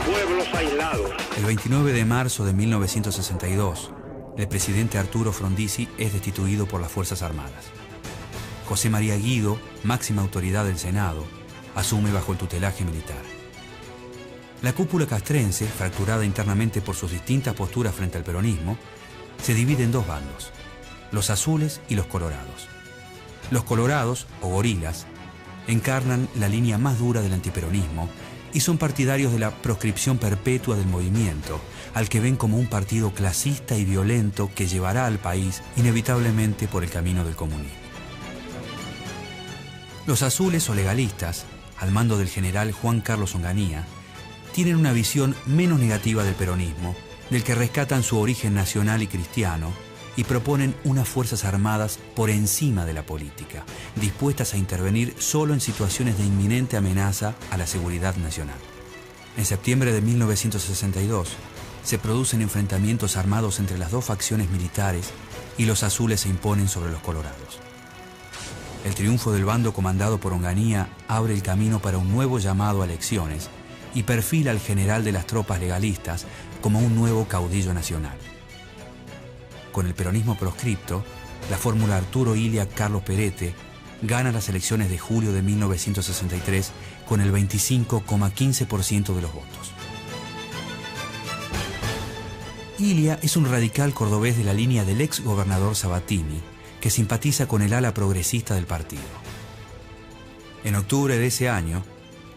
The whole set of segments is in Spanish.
pueblos aislados. El 29 de marzo de 1962, el presidente Arturo Frondizi es destituido por las Fuerzas Armadas. José María Guido, máxima autoridad del Senado, asume bajo el tutelaje militar. La cúpula castrense, fracturada internamente por sus distintas posturas frente al peronismo, se divide en dos bandos, los azules y los colorados. Los colorados, o gorilas, encarnan la línea más dura del antiperonismo y son partidarios de la proscripción perpetua del movimiento, al que ven como un partido clasista y violento que llevará al país inevitablemente por el camino del comunismo. Los azules o legalistas, al mando del general Juan Carlos Onganía, tienen una visión menos negativa del peronismo, del que rescatan su origen nacional y cristiano, y proponen unas fuerzas armadas por encima de la política, dispuestas a intervenir solo en situaciones de inminente amenaza a la seguridad nacional. En septiembre de 1962, se producen enfrentamientos armados entre las dos facciones militares y los azules se imponen sobre los colorados. El triunfo del bando comandado por Onganía abre el camino para un nuevo llamado a elecciones y perfila al general de las tropas legalistas como un nuevo caudillo nacional. Con el peronismo proscripto, la fórmula Arturo Illia Carlos Perete gana las elecciones de julio de 1963 con el 25,15% de los votos. Illia es un radical cordobés de la línea del ex gobernador Sabatini, que simpatiza con el ala progresista del partido. En octubre de ese año,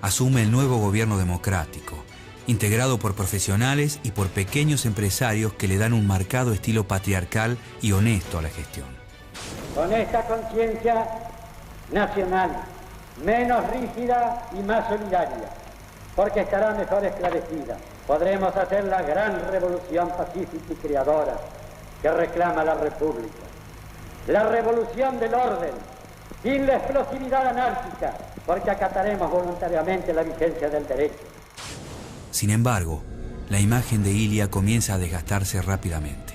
asume el nuevo gobierno democrático, integrado por profesionales y por pequeños empresarios que le dan un marcado estilo patriarcal y honesto a la gestión. Con esta conciencia nacional, menos rígida y más solidaria, porque estará mejor esclarecida, podremos hacer la gran revolución pacífica y creadora que reclama la República. La revolución del orden, sin la explosividad anárquica, porque acataremos voluntariamente la vigencia del derecho. Sin embargo, la imagen de Illia comienza a desgastarse rápidamente.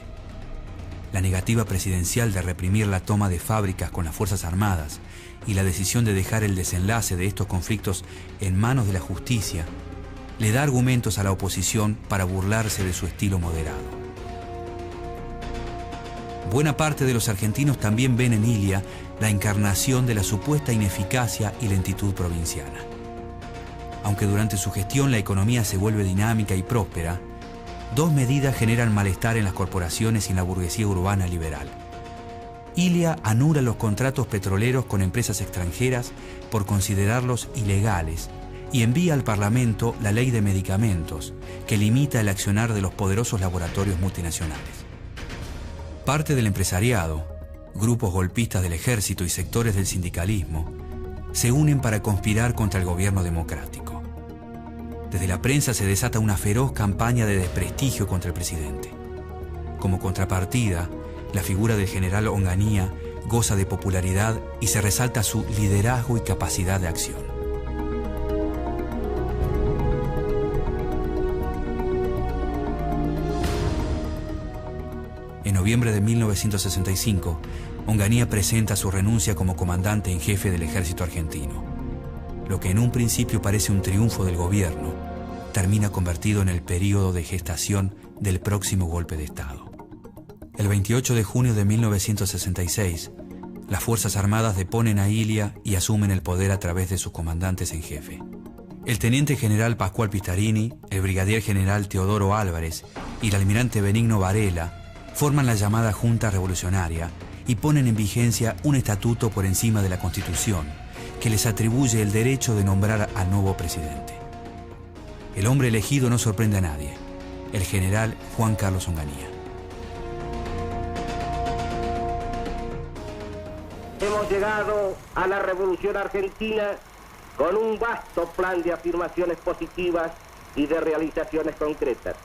La negativa presidencial de reprimir la toma de fábricas con las Fuerzas Armadas y la decisión de dejar el desenlace de estos conflictos en manos de la justicia le da argumentos a la oposición para burlarse de su estilo moderado. Buena parte de los argentinos también ven en Illia la encarnación de la supuesta ineficacia y lentitud provinciana. Aunque durante su gestión la economía se vuelve dinámica y próspera, dos medidas generan malestar en las corporaciones y en la burguesía urbana liberal. Illia anula los contratos petroleros con empresas extranjeras por considerarlos ilegales y envía al Parlamento la ley de medicamentos, que limita el accionar de los poderosos laboratorios multinacionales. Parte del empresariado, grupos golpistas del ejército y sectores del sindicalismo se unen para conspirar contra el gobierno democrático. Desde la prensa se desata una feroz campaña de desprestigio contra el presidente. Como contrapartida, la figura del general Onganía goza de popularidad y se resalta su liderazgo y capacidad de acción. En noviembre de 1965, Onganía presenta su renuncia como comandante en jefe del ejército argentino. Lo que en un principio parece un triunfo del gobierno, termina convertido en el período de gestación del próximo golpe de Estado. El 28 de junio de 1966, las Fuerzas Armadas deponen a Illia y asumen el poder a través de sus comandantes en jefe. El teniente general Pascual Pistarini, el brigadier general Teodoro Álvarez y el almirante Benigno Varela forman la llamada Junta Revolucionaria y ponen en vigencia un estatuto por encima de la Constitución que les atribuye el derecho de nombrar al nuevo presidente. El hombre elegido no sorprende a nadie, el general Juan Carlos Onganía. Hemos llegado a la Revolución Argentina con un vasto plan de afirmaciones positivas y de realizaciones concretas.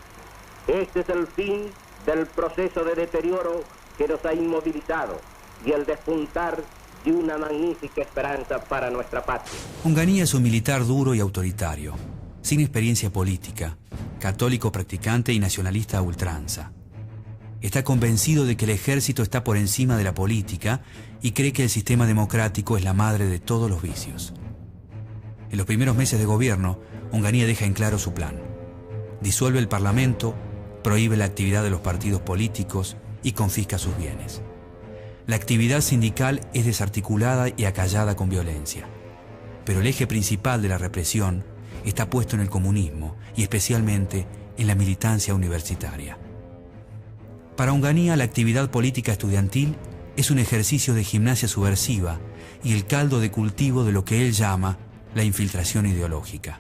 Este es el fin del proceso de deterioro que nos ha inmovilizado y el despuntar de una magnífica esperanza para nuestra patria. Onganía es un militar duro y autoritario, sin experiencia política, católico practicante y nacionalista a ultranza. Está convencido de que el ejército está por encima de la política y cree que el sistema democrático es la madre de todos los vicios. En los primeros meses de gobierno, Onganía deja en claro su plan: Disuelve el Parlamento, prohíbe la actividad de los partidos políticos y confisca sus bienes. La actividad sindical es desarticulada y acallada con violencia. Pero el eje principal de la represión está puesto en el comunismo y especialmente en la militancia universitaria. Para Onganía, la actividad política estudiantil es un ejercicio de gimnasia subversiva y el caldo de cultivo de lo que él llama la infiltración ideológica.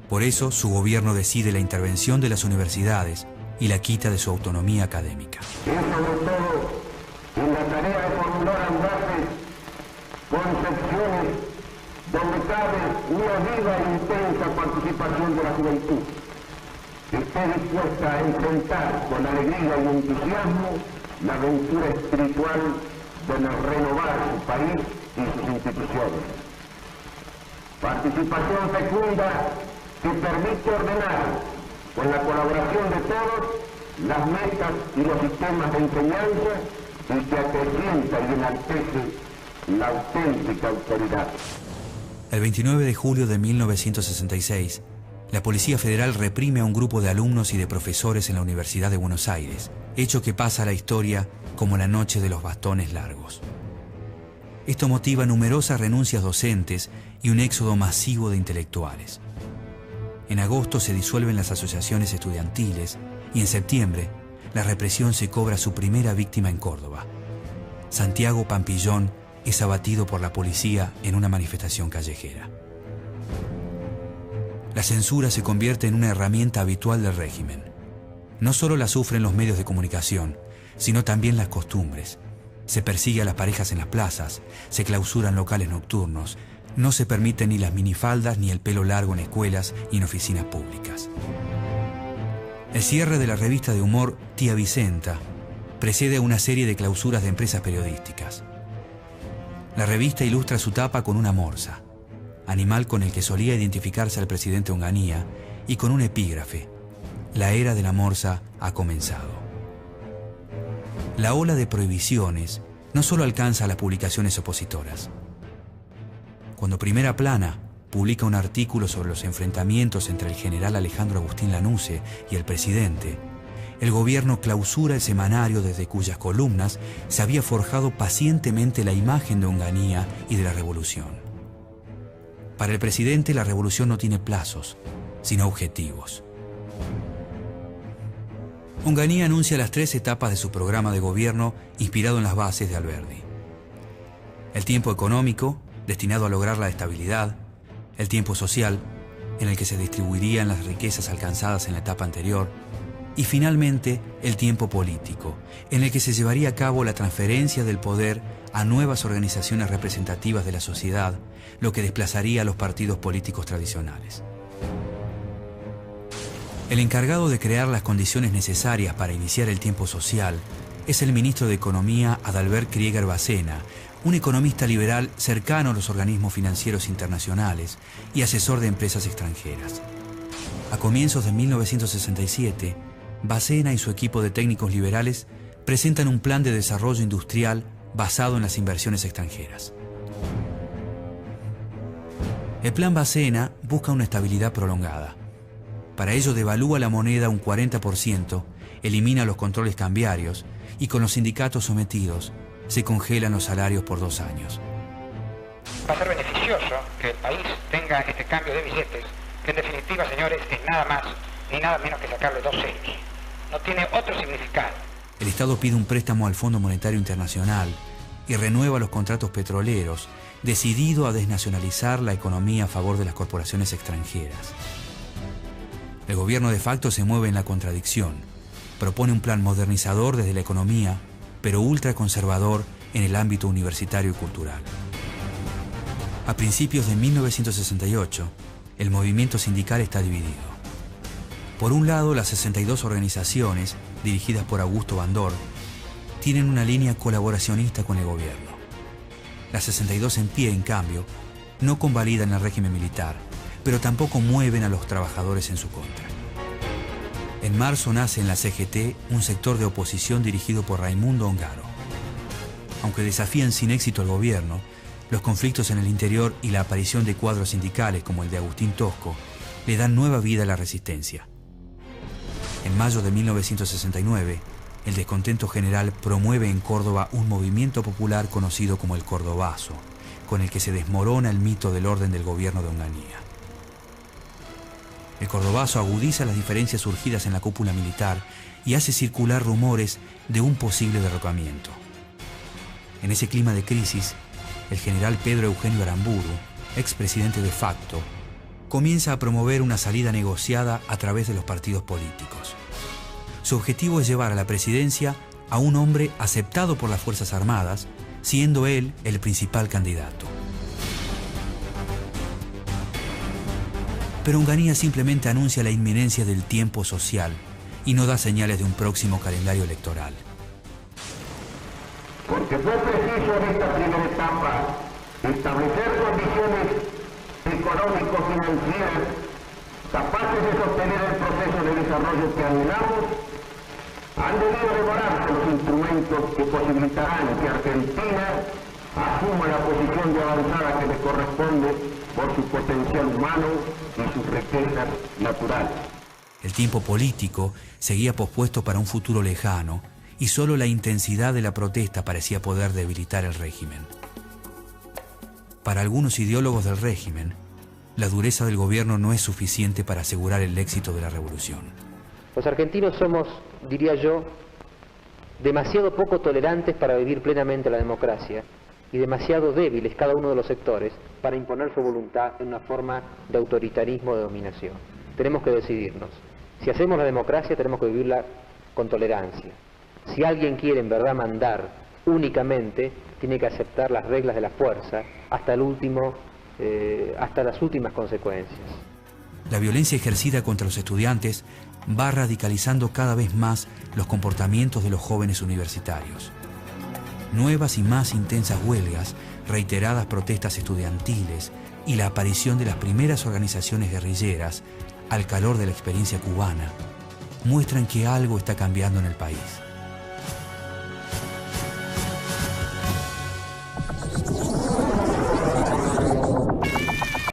Por eso, su gobierno decide la intervención de las universidades y la quita de su autonomía académica. Y sobre todo, en la tarea de formular avances, concepciones, donde cabe una viva e intensa participación de la juventud, que esté dispuesta a enfrentar con alegría y entusiasmo la aventura espiritual de renovar su país y sus instituciones. Participación fecunda que permite ordenar, con la colaboración de todos, las metas y los sistemas de enseñanza y que acrecienta y enaltece la auténtica autoridad. El 29 de julio de 1966, la Policía Federal reprime a un grupo de alumnos y de profesores en la Universidad de Buenos Aires, hecho que pasa a la historia como la noche de los bastones largos. Esto motiva numerosas renuncias docentes y un éxodo masivo de intelectuales. En agosto se disuelven las asociaciones estudiantiles y en septiembre la represión se cobra su primera víctima en Córdoba. Santiago Pampillón es abatido por la policía en una manifestación callejera. La censura se convierte en una herramienta habitual del régimen. No solo la sufren los medios de comunicación, sino también las costumbres. Se persigue a las parejas en las plazas, se clausuran locales nocturnos, no se permiten ni las minifaldas ni el pelo largo en escuelas y en oficinas públicas. El cierre de la revista de humor Tía Vicenta precede a una serie de clausuras de empresas periodísticas. La revista ilustra su tapa con una morsa, animal con el que solía identificarse al presidente Onganía, y con un epígrafe: la era de la morsa ha comenzado. La ola de prohibiciones no solo alcanza a las publicaciones opositoras. Cuando Primera Plana publica un artículo sobre los enfrentamientos entre el general Alejandro Agustín Lanusse y el presidente, el gobierno clausura el semanario desde cuyas columnas se había forjado pacientemente la imagen de Onganía y de la revolución. Para el presidente, la revolución no tiene plazos, sino objetivos. Onganía anuncia las 3 etapas de su programa de gobierno inspirado en las bases de Alberdi. El tiempo económico, destinado a lograr la estabilidad; el tiempo social, en el que se distribuirían las riquezas alcanzadas en la etapa anterior; y finalmente el tiempo político, en el que se llevaría a cabo la transferencia del poder a nuevas organizaciones representativas de la sociedad, lo que desplazaría a los partidos políticos tradicionales. El encargado de crear las condiciones necesarias para iniciar el tiempo social es el ministro de Economía Adalbert Krieger Bacena, un economista liberal cercano a los organismos financieros internacionales y asesor de empresas extranjeras. A comienzos de 1967, Bacena y su equipo de técnicos liberales presentan un plan de desarrollo industrial basado en las inversiones extranjeras. El plan Bacena busca una estabilidad prolongada. Para ello devalúa la moneda un 40%, elimina los controles cambiarios y con los sindicatos sometidos se congelan los salarios por 2 años. Va a ser beneficioso que el país tenga este cambio de billetes, que en definitiva, señores, es nada más ni nada menos que sacarle 2 ceros. No tiene otro significado. El Estado pide un préstamo al Fondo Monetario Internacional y renueva los contratos petroleros, decidido a desnacionalizar la economía a favor de las corporaciones extranjeras. El gobierno de facto se mueve en la contradicción. Propone un plan modernizador desde la economía, pero ultraconservador en el ámbito universitario y cultural. A principios de 1968, el movimiento sindical está dividido. Por un lado, las 62 organizaciones, dirigidas por Augusto Bandor, tienen una línea colaboracionista con el gobierno. Las 62 en pie, en cambio, no convalidan el régimen militar, pero tampoco mueven a los trabajadores en su contra. En marzo nace en la CGT un sector de oposición dirigido por Raimundo Ongaro. Aunque desafían sin éxito al gobierno, los conflictos en el interior y la aparición de cuadros sindicales como el de Agustín Tosco le dan nueva vida a la resistencia. En mayo de 1969, el descontento general promueve en Córdoba un movimiento popular conocido como el Cordobazo, con el que se desmorona el mito del orden del gobierno de Onganía. El Cordobazo agudiza las diferencias surgidas en la cúpula militar y hace circular rumores de un posible derrocamiento. En ese clima de crisis, el general Pedro Eugenio Aramburu, expresidente de facto, comienza a promover una salida negociada a través de los partidos políticos. Su objetivo es llevar a la presidencia a un hombre aceptado por las Fuerzas Armadas, siendo él el principal candidato. Pero Onganía simplemente anuncia la inminencia del tiempo social y no da señales de un próximo calendario electoral. Porque fue preciso en esta primera etapa establecer condiciones económico-financieras capaces de sostener el proceso de desarrollo que anhelamos. Han debido elaborarse los instrumentos que posibilitarán que Argentina asuma la posición de avanzada que le corresponde por su potencial humano y sus riquezas naturales. El tiempo político seguía pospuesto para un futuro lejano y solo la intensidad de la protesta parecía poder debilitar el régimen. Para algunos ideólogos del régimen, la dureza del gobierno no es suficiente para asegurar el éxito de la revolución. Los argentinos somos, diría yo, demasiado poco tolerantes para vivir plenamente la democracia y demasiado débiles cada uno de los sectores para imponer su voluntad en una forma de autoritarismo o de dominación. Tenemos que decidirnos. Si hacemos la democracia, tenemos que vivirla con tolerancia. Si alguien quiere en verdad mandar únicamente, tiene que aceptar las reglas de la fuerza hasta las últimas consecuencias. La violencia ejercida contra los estudiantes va radicalizando cada vez más los comportamientos de los jóvenes universitarios. Nuevas y más intensas huelgas, reiteradas protestas estudiantiles y la aparición de las primeras organizaciones guerrilleras, al calor de la experiencia cubana, muestran que algo está cambiando en el país.